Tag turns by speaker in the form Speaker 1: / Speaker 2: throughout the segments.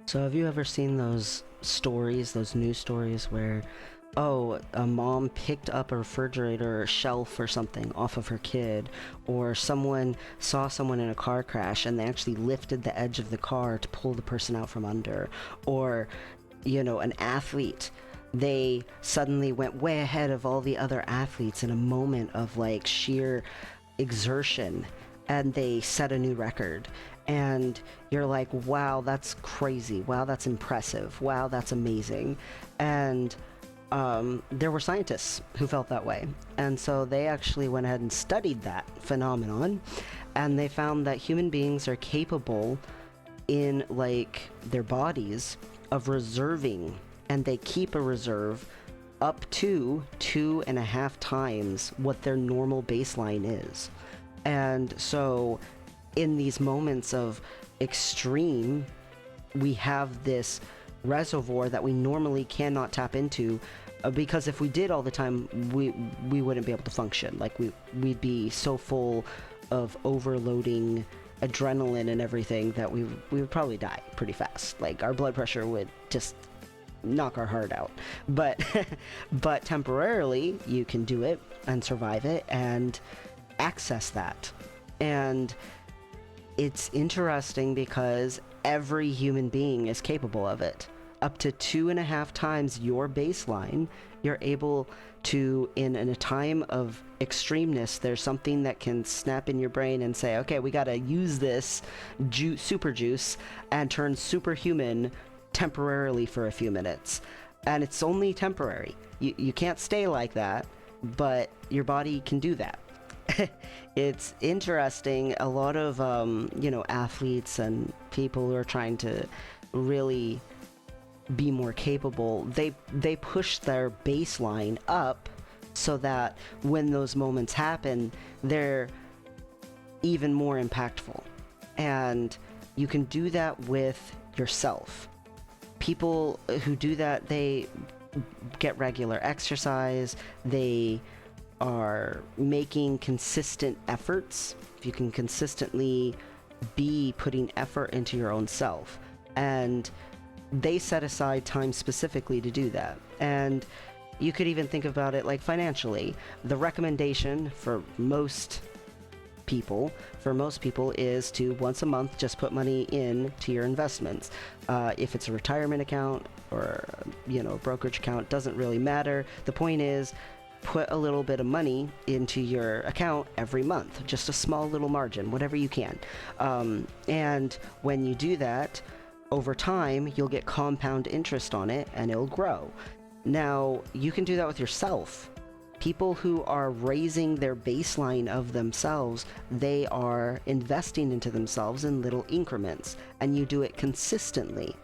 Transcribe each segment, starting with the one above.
Speaker 1: So have you ever seen those stories, those news stories where, oh, a mom picked up a refrigerator or shelf or something off of her kid, or someone saw someone in a car crash and they actually lifted the edge of the car to pull the person out from under, or, an athlete, they suddenly went way ahead of all the other athletes in a moment of like sheer exertion and they set a new record, and you're like, wow, that's crazy, wow, that's impressive, wow, that's amazing. And there were scientists who felt that way, and so they actually went ahead and studied that phenomenon, and they found that human beings are capable in like their bodies of reserving, and they keep a reserve up to 2.5 times what their normal baseline is. And so, in these moments of extreme, we have this reservoir that we normally cannot tap into, because if we did all the time, we wouldn't be able to function. Like we'd be so full of overloading adrenaline and everything that we would probably die pretty fast. Like our blood pressure would just knock our heart out. But but temporarily you can do it and survive it and access that. And it's interesting because every human being is capable of it. Up to 2.5 times your baseline, you're able to, in a time of extremeness, there's something that can snap in your brain and say, okay, we gotta use this super juice and turn superhuman temporarily for a few minutes. And it's only temporary. You can't stay like that, but your body can do that. It's interesting. A lot of athletes and people who are trying to really be more capable, they push their baseline up so that when those moments happen, they're even more impactful. And you can do that with yourself. People who do that, they get regular exercise, they are making consistent efforts. If you can consistently be putting effort into your own self, and they set aside time specifically to do that. And you could even think about it like financially. The recommendation for most people is to once a month just put money in to your investments. If it's a retirement account or a brokerage account, doesn't really matter. The point is, put a little bit of money into your account every month, just a small little margin, whatever you can. And when you do that, over time, you'll get compound interest on it and it'll grow. Now, you can do that with yourself. People who are raising their baseline of themselves, they are investing into themselves in little increments, and you do it consistently.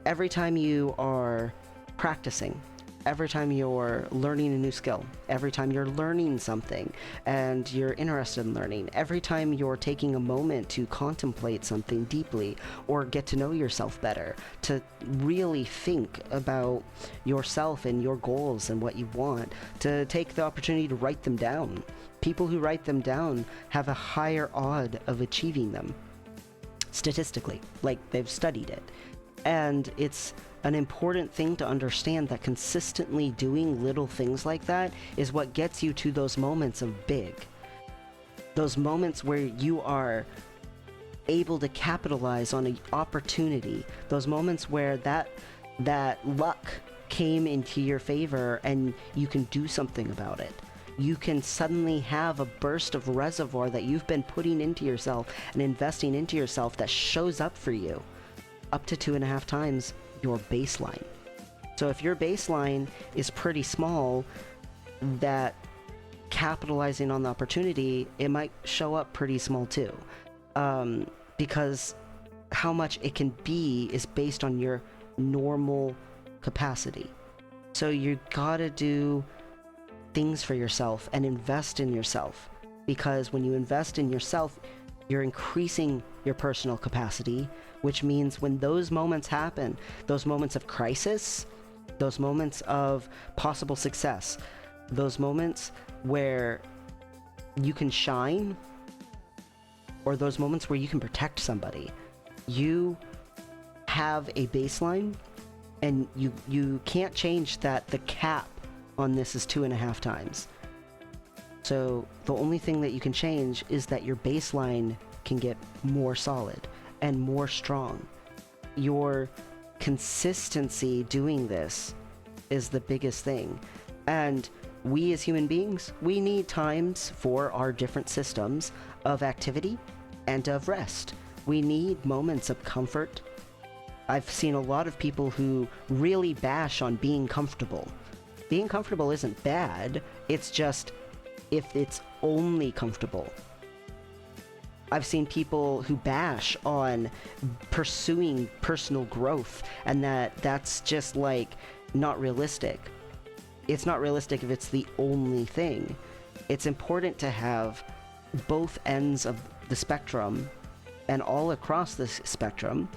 Speaker 1: Every time you are practicing, every time you're learning a new skill, every time you're learning something and you're interested in learning, every time you're taking a moment to contemplate something deeply or get to know yourself better, to really think about yourself and your goals and what you want, to take the opportunity to write them down. People who write them down have a higher odd of achieving them, statistically, like they've studied it. And it's an important thing to understand that consistently doing little things like that is what gets you to those moments of big. Those moments where you are able to capitalize on an opportunity. Those moments where that luck came into your favor and you can do something about it. You can suddenly have a burst of reservoir that you've been putting into yourself and investing into yourself that shows up for you up to 2.5 times your baseline. So if your baseline is pretty small, that capitalizing on the opportunity, it might show up pretty small too. Because how much it can be is based on your normal capacity. So you gotta do things for yourself and invest in yourself. Because when you invest in yourself, you're increasing your personal capacity, which means when those moments happen, those moments of crisis, those moments of possible success, those moments where you can shine, or those moments where you can protect somebody, you have a baseline, and you can't change that the cap on this is 2.5 times. So the only thing that you can change is that your baseline can get more solid and more strong. Your consistency doing this is the biggest thing. And we as human beings, we need times for our different systems of activity and of rest. We need moments of comfort. I've seen a lot of people who really bash on being comfortable. Being comfortable isn't bad, it's just if it's only comfortable. I've seen people who bash on pursuing personal growth, and that's just like not realistic. It's not realistic if it's the only thing. It's important to have both ends of the spectrum and all across this spectrum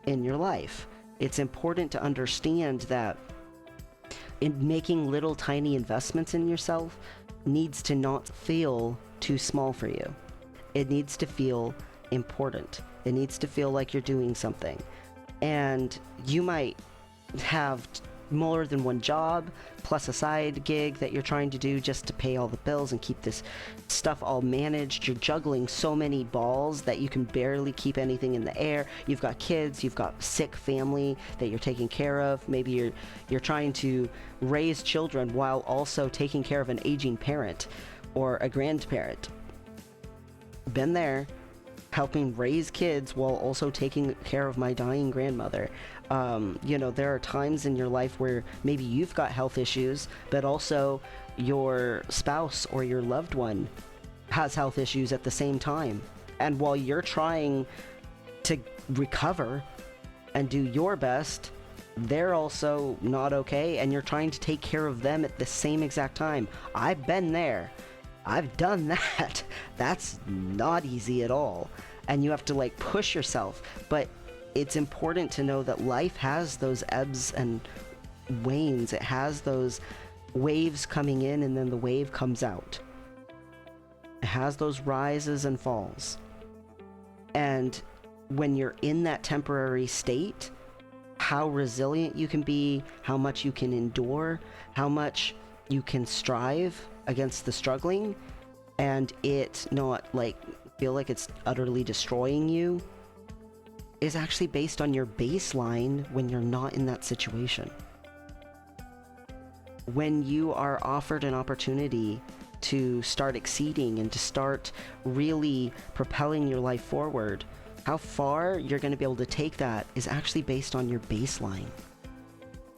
Speaker 1: in your life. It's important to understand that in making little tiny investments in yourself needs to not feel too small for you. It needs to feel important. It needs to feel like you're doing something. And you might have more than one job, plus a side gig that you're trying to do just to pay all the bills and keep this stuff all managed. You're juggling so many balls that you can barely keep anything in the air. You've got kids, you've got sick family that you're taking care of. Maybe you're trying to raise children while also taking care of an aging parent or a grandparent. Been there, helping raise kids while also taking care of my dying grandmother. There are times in your life where maybe you've got health issues, but also your spouse or your loved one has health issues at the same time. And while you're trying to recover and do your best, they're also not okay, and you're trying to take care of them at the same exact time. I've been there. I've done that. That's not easy at all. And you have to push yourself. But it's important to know that life has those ebbs and wanes. It has those waves coming in and then the wave comes out. It has those rises and falls. And when you're in that temporary state, how resilient you can be, how much you can endure, how much you can strive against the struggling, and it not feel like it's utterly destroying you, is actually based on your baseline when you're not in that situation. When you are offered an opportunity to start exceeding and to start really propelling your life forward, how far you're going to be able to take that is actually based on your baseline.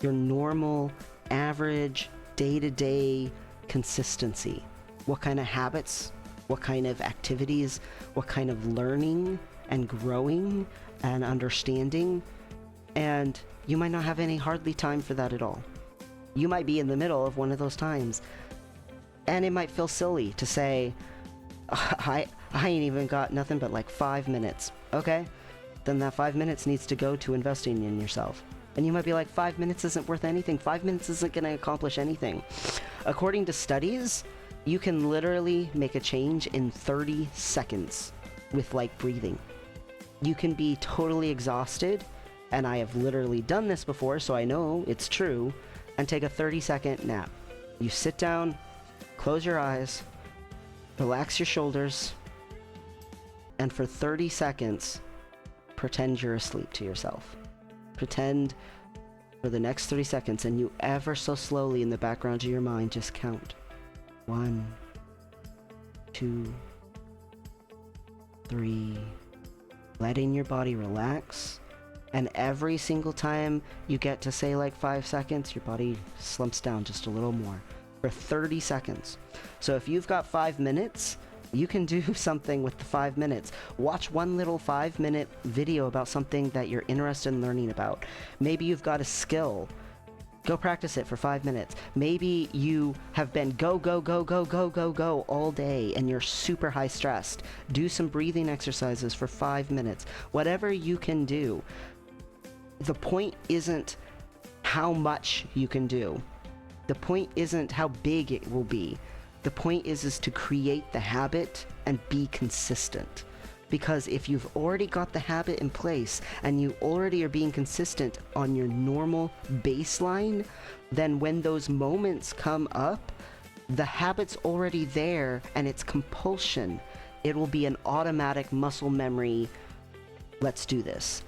Speaker 1: Your normal, average, day-to-day consistency. What kind of habits, what kind of activities, what kind of learning and growing and understanding. And you might not have any hardly time for that at all. You might be in the middle of one of those times, and it might feel silly to say, I ain't even got nothing but 5 minutes. Okay, then that 5 minutes needs to go to investing in yourself. And you might be like, 5 minutes isn't worth anything. 5 minutes isn't going to accomplish anything. According to studies, you can literally make a change in 30 seconds with breathing. You can be totally exhausted, and I have literally done this before, so I know it's true, and take a 30-second nap. You sit down, close your eyes, relax your shoulders, and for 30 seconds, pretend you're asleep to yourself. Pretend for the next 30 seconds, and you ever so slowly in the background of your mind just count. 1, 2, 3, letting your body relax. And every single time you get to say 5 seconds, your body slumps down just a little more for 30 seconds. So if you've got 5 minutes, you can do something with the 5 minutes. Watch one little 5-minute video about something that you're interested in learning about. Maybe you've got a skill. Go practice it for 5 minutes. Maybe you have been go all day and you're super high stressed. Do some breathing exercises for 5 minutes. Whatever you can do. The point isn't how much you can do. The point isn't how big it will be. The point is to create the habit and be consistent. Because if you've already got the habit in place and you already are being consistent on your normal baseline, then when those moments come up, the habit's already there and it's compulsion. It will be an automatic muscle memory. Let's do this.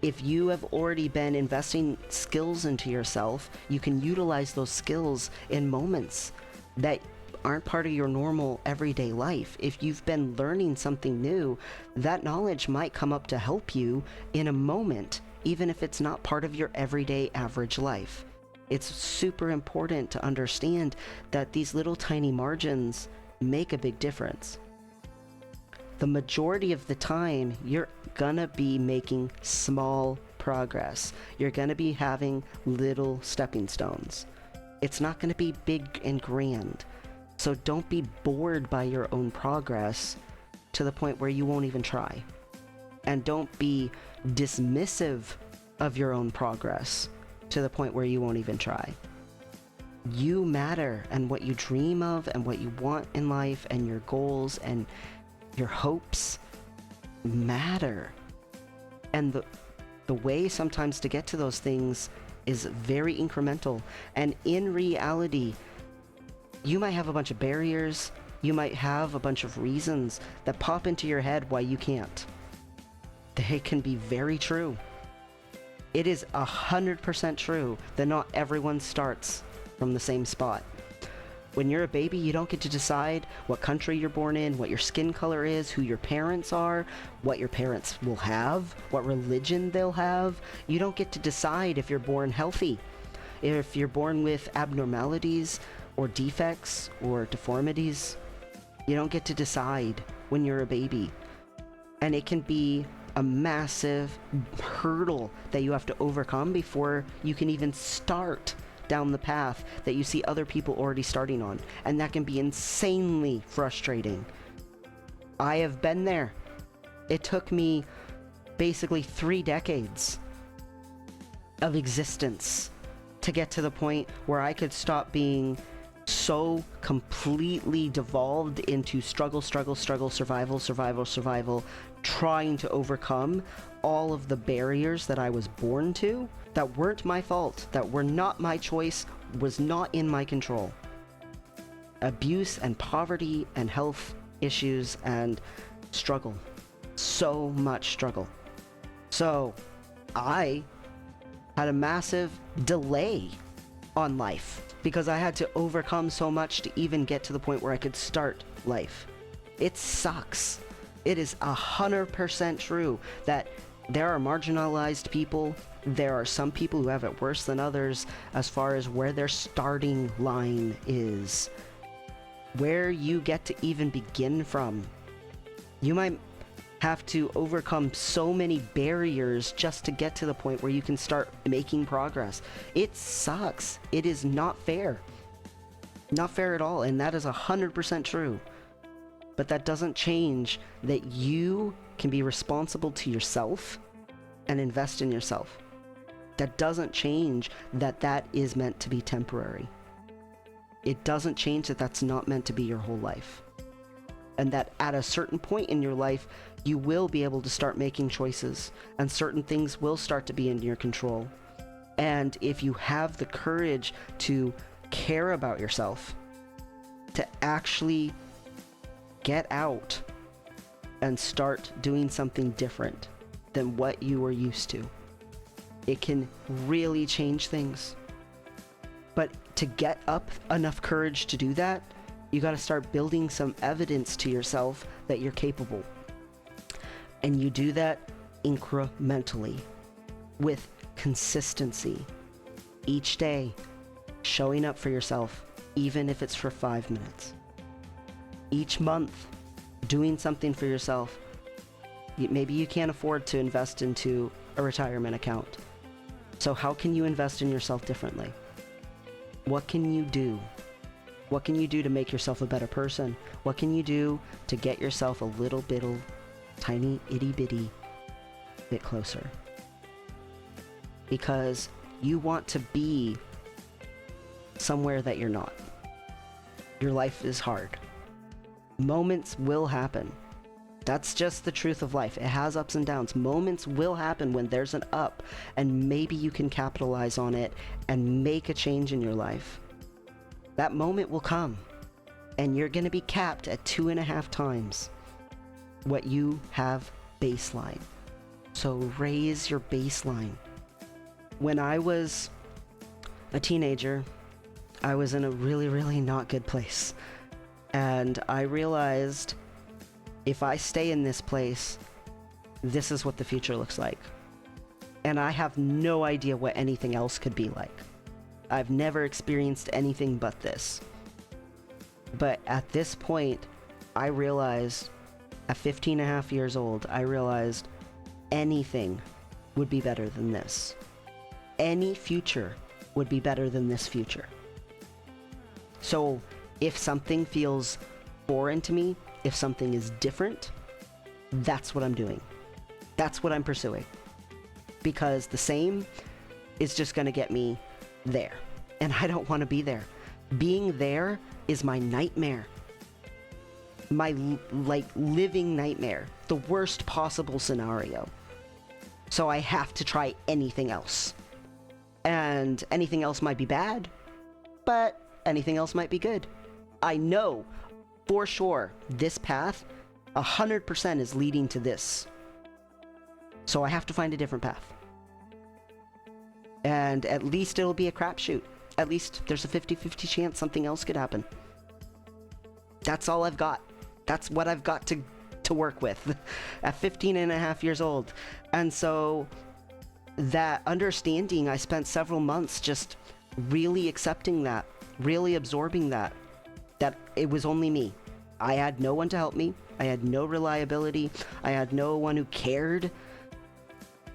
Speaker 1: If you have already been investing skills into yourself, you can utilize those skills in moments that aren't part of your normal everyday life. If you've been learning something new, that knowledge might come up to help you in a moment, even if it's not part of your everyday average life. It's super important to understand that these little tiny margins make a big difference. The majority of the time, you're gonna be making small progress. You're gonna be having little stepping stones. It's not gonna be big and grand. So don't be bored by your own progress to the point where you won't even try. And don't be dismissive of your own progress to the point where you won't even try. You matter, and what you dream of and what you want in life and your goals and your hopes matter. And the way sometimes to get to those things is very incremental. And in reality, you might have a bunch of barriers, you might have a bunch of reasons that pop into your head why you can't. They can be very true. It is 100% true that not everyone starts from the same spot. When you're a baby, you don't get to decide what country you're born in, what your skin color is, who your parents are, what your parents will have, what religion they'll have. You don't get to decide if you're born healthy, if you're born with abnormalities or defects or deformities. You don't get to decide when you're a baby. And it can be a massive hurdle that you have to overcome before you can even start down the path that you see other people already starting on. And that can be insanely frustrating. I have been there. It took me basically 3 decades of existence to get to the point where I could stop being so completely devolved into struggle, survival, trying to overcome all of the barriers that I was born to, that weren't my fault, that were not my choice, was not in my control. Abuse and poverty and health issues and struggle. So much struggle. So I had a massive delay on life because I had to overcome so much to even get to the point where I could start life. It sucks. It is 100% true that there are marginalized people. There are some people who have it worse than others as far as where their starting line is. Where you get to even begin from. You might have to overcome so many barriers just to get to the point where you can start making progress. It sucks. It is not fair. Not fair at all, and that is 100% true. But that doesn't change that you can be responsible to yourself and invest in yourself. That doesn't change that that is meant to be temporary. It doesn't change that that's not meant to be your whole life. And that at a certain point in your life, you will be able to start making choices, and certain things will start to be in your control. And if you have the courage to care about yourself, to actually get out and start doing something different than what you were used to, it can really change things. But to get up enough courage to do that, you got to start building some evidence to yourself that you're capable. And you do that incrementally, with consistency. Each day, showing up for yourself, even if it's for 5 minutes. Each month, doing something for yourself. Maybe you can't afford to invest into a retirement account. So how can you invest in yourself differently? What can you do? What can you do to make yourself a better person? What can you do to get yourself a little bit, tiny, itty bitty bit closer? Because you want to be somewhere that you're not. Your life is hard. Moments will happen. That's just the truth of life. It has ups and downs. Moments will happen when there's an up, and maybe you can capitalize on it and make a change in your life. That moment will come, and you're going to be capped at 2.5 times what you have baseline. So raise your baseline. When I was a teenager, I was in a really, really not good place. And I realized if I stay in this place, this is what the future looks like. And I have no idea what anything else could be like. I've never experienced anything but this. But at this point, I realized, at 15 and a half years old, I realized anything would be better than this. Any future would be better than this future. So if something feels foreign to me, if something is different, that's what I'm doing. That's what I'm pursuing. Because the same is just going to get me there. And I don't want to be there. Being there is my nightmare. My, living nightmare. The worst possible scenario. So I have to try anything else. And anything else might be bad, but anything else might be good. I know for sure this path 100% is leading to this. So I have to find a different path. And at least it'll be a crapshoot. At least there's a 50-50 chance something else could happen. That's all I've got. That's what I've got to work with at 15 and a half years old. And so that understanding, I spent several months just really accepting that, really absorbing that it was only me. I had no one to help me. I had no reliability. I had no one who cared.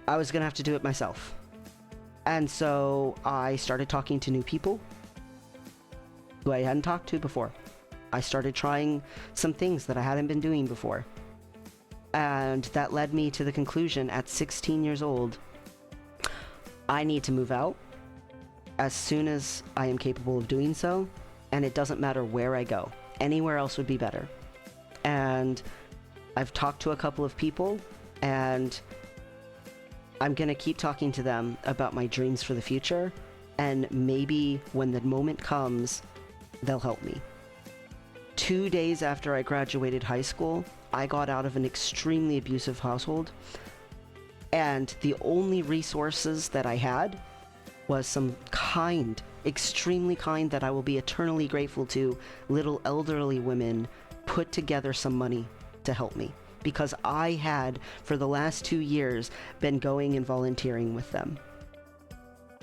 Speaker 1: I was going to have to do it myself. And so I started talking to new people who I hadn't talked to before. I started trying some things that I hadn't been doing before. And that led me to the conclusion at 16 years old, I need to move out as soon as I am capable of doing so, and it doesn't matter where I go. Anywhere else would be better. And I've talked to a couple of people, and I'm gonna keep talking to them about my dreams for the future, and maybe when the moment comes, they'll help me. 2 days after I graduated high school, I got out of an extremely abusive household, and the only resources that I had was some kind, extremely kind, that I will be eternally grateful to, little elderly women put together some money to help me. Because I had, for the last 2 years, been going and volunteering with them.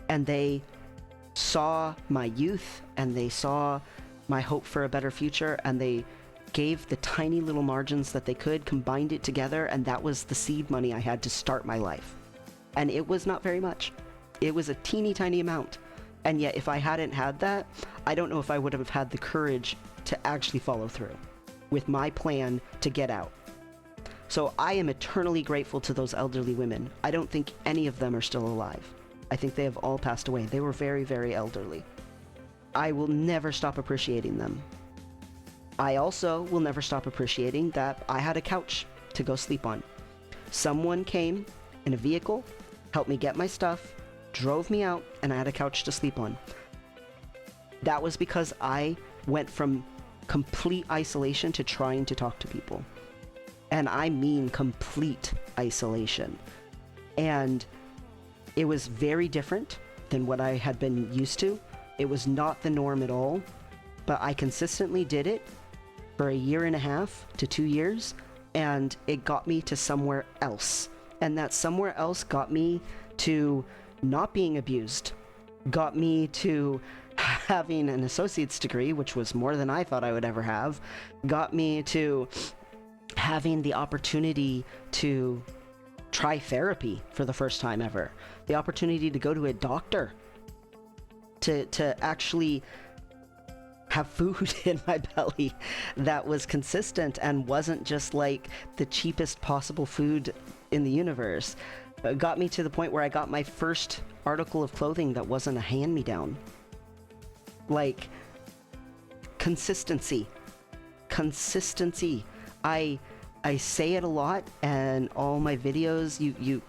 Speaker 1: And they saw my youth, and they saw my hope for a better future, and they gave the tiny little margins that they could, combined it together, and that was the seed money I had to start my life. And it was not very much. It was a teeny tiny amount. And yet, if I hadn't had that, I don't know if I would have had the courage to actually follow through with my plan to get out. So I am eternally grateful to those elderly women. I don't think any of them are still alive. I think they have all passed away. They were very, very elderly. I will never stop appreciating them. I also will never stop appreciating that I had a couch to go sleep on. Someone came in a vehicle, helped me get my stuff, drove me out, and I had a couch to sleep on. That was because I went from complete isolation to trying to talk to people. And I mean complete isolation. And it was very different than what I had been used to. It was not the norm at all, but I consistently did it for 1.5 to 2 years, and it got me to somewhere else. And that somewhere else got me to not being abused, got me to having an associate's degree, which was more than I thought I would ever have, got me to having the opportunity to try therapy for the first time ever, the opportunity to go to a doctor, to actually have food in my belly that was consistent and wasn't just like the cheapest possible food in the universe. It got me to the point where I got my first article of clothing that wasn't a hand-me-down. Like, consistency. I I say it a lot, and all my videos, you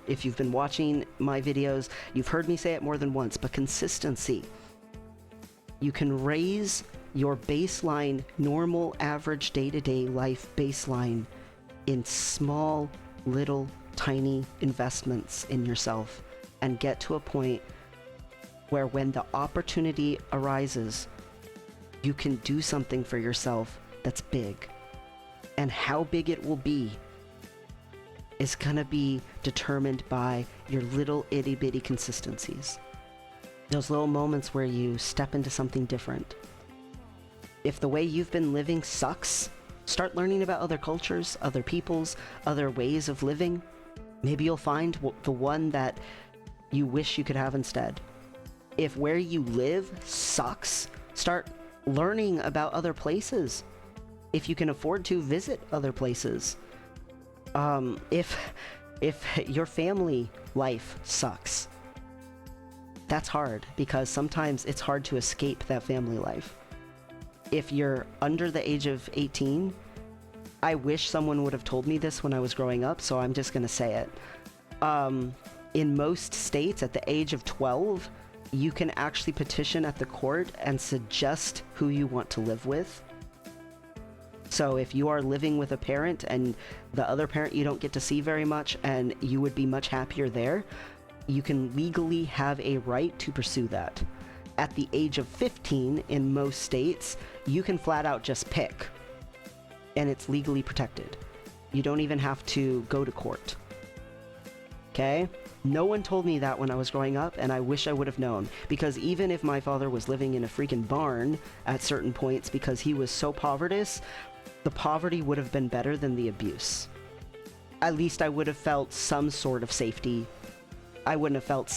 Speaker 1: if you've been watching my videos, you've heard me say it more than once, but consistency. You can raise your baseline, normal, average, day-to-day life baseline in small, little, tiny investments in yourself, and get to a point where when the opportunity arises, you can do something for yourself that's big. And how big it will be is gonna be determined by your little itty bitty consistencies. Those little moments where you step into something different. If the way you've been living sucks, start learning about other cultures, other peoples, other ways of living. Maybe you'll find the one that you wish you could have instead. If where you live sucks, start learning about other places. If you can afford to, visit other places. If your family life sucks, that's hard, because sometimes it's hard to escape that family life. If you're under the age of 18, I wish someone would have told me this when I was growing up, so I'm just gonna say it. In most states, at the age of 12, you can actually petition at the court and suggest who you want to live with. So if you are living with a parent and the other parent you don't get to see very much and you would be much happier there, you can legally have a right to pursue that. At the age of 15, in most states, you can flat out just pick, and it's legally protected. You don't even have to go to court. Okay? No one told me that when I was growing up, and I wish I would have known, because even if my father was living in a freaking barn at certain points because he was so povertous, the poverty would have been better than the abuse. At least I would have felt some sort of safety. I wouldn't have felt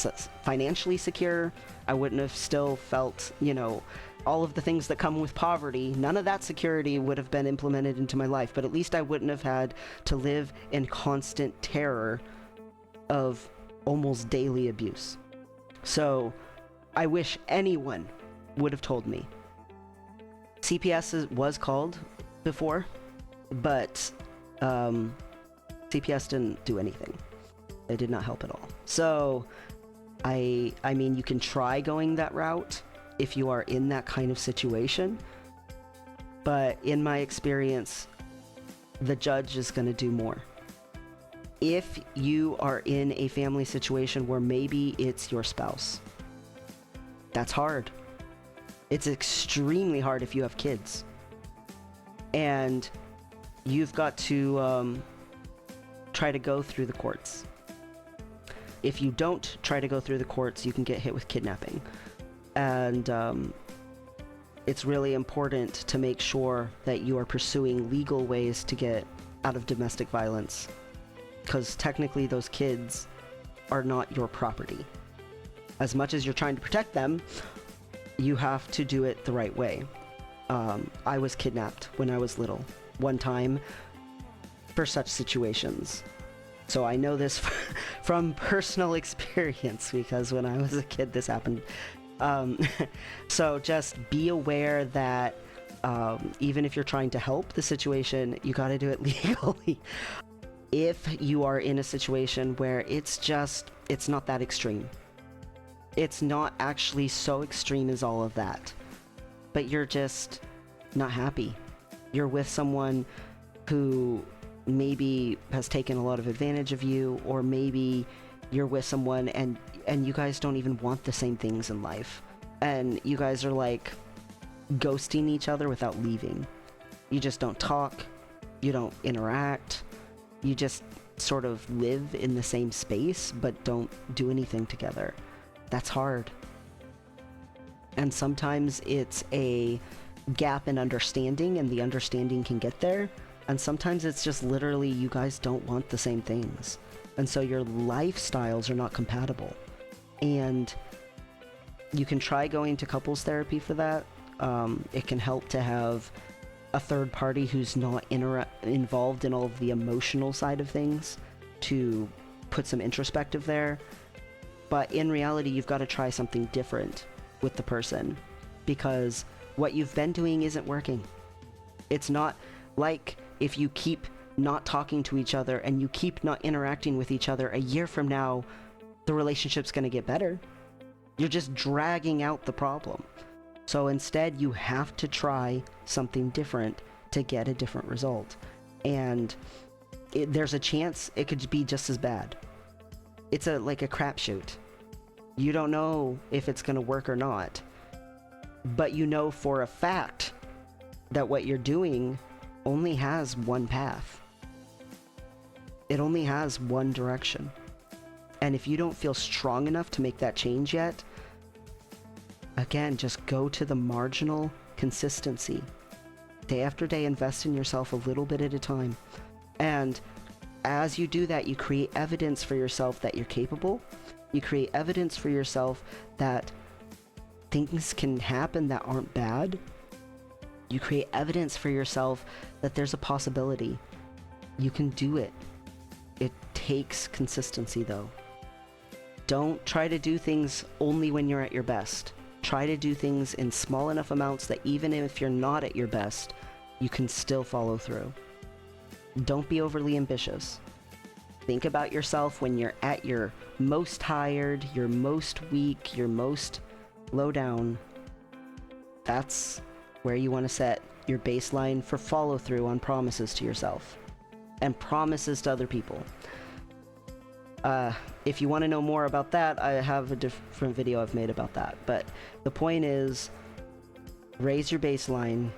Speaker 1: financially secure. I wouldn't have still felt, all of the things that come with poverty. None of that security would have been implemented into my life, but at least I wouldn't have had to live in constant terror of almost daily abuse. So I wish anyone would have told me. CPS was called before, but CPS didn't do anything. It did not help at all. So I mean, you can try going that route if you are in that kind of situation, but in my experience, the judge is going to do more. If you are in a family situation where maybe it's your spouse, that's hard. It's extremely hard if you have kids. And you've got to try to go through the courts. If you don't try to go through the courts, you can get hit with kidnapping. And it's really important to make sure that you are pursuing legal ways to get out of domestic violence, because technically those kids are not your property. As much as you're trying to protect them, you have to do it the right way. I was kidnapped when I was little, one time, for such situations. So I know this from personal experience, because when I was a kid, this happened. So just be aware that even if you're trying to help the situation, you got to do it legally. If you are in a situation where it's not that extreme, it's not actually so extreme as all of that, but you're just not happy. You're with someone who maybe has taken a lot of advantage of you, or maybe you're with someone and you guys don't even want the same things in life, and you guys are like ghosting each other without leaving. You just don't talk, you don't interact, you just sort of live in the same space but don't do anything together. That's hard. And sometimes it's a gap in understanding, and the understanding can get there, and sometimes it's just literally you guys don't want the same things, and so your lifestyles are not compatible. And you can try going to couples therapy for that. It can help to have a third party who's not involved in all of the emotional side of things to put some introspective there. But in reality, you've got to try something different with the person, because what you've been doing isn't working. It's not like if you keep not talking to each other and you keep not interacting with each other, a year from now, the relationship's going to get better. You're just dragging out the problem. So instead, you have to try something different to get a different result. And there's a chance it could be just as bad. It's like a crapshoot. You don't know if it's going to work or not. But you know for a fact that what you're doing only has one path. It only has one direction. And if you don't feel strong enough to make that change yet, again, just go to the marginal consistency. Day after day, invest in yourself a little bit at a time. And as you do that, you create evidence for yourself that you're capable. You create evidence for yourself that things can happen that aren't bad. You create evidence for yourself that there's a possibility. You can do it. It takes consistency, though. Don't try to do things only when you're at your best. Try to do things in small enough amounts that even if you're not at your best, you can still follow through. Don't be overly ambitious. Think about yourself when you're at your most tired, your most weak, your most low down. That's where you want to set your baseline for follow through on promises to yourself and promises to other people. If you want to know more about that, I have a different video I've made about that. But the point is, raise your baseline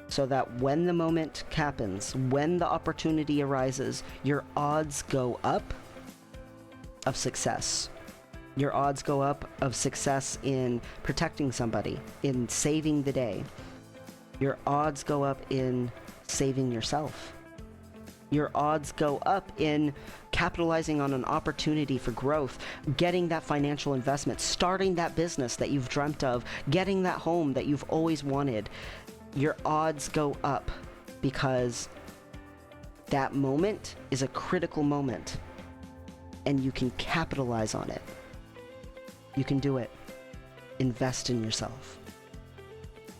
Speaker 1: so that when the moment happens, when the opportunity arises, your odds go up of success. Your odds go up of success in protecting somebody, in saving the day. Your odds go up in saving yourself. Your odds go up in capitalizing on an opportunity for growth, getting that financial investment, starting that business that you've dreamt of, getting that home that you've always wanted. Your odds go up because that moment is a critical moment and you can capitalize on it. You can do it. Invest in yourself.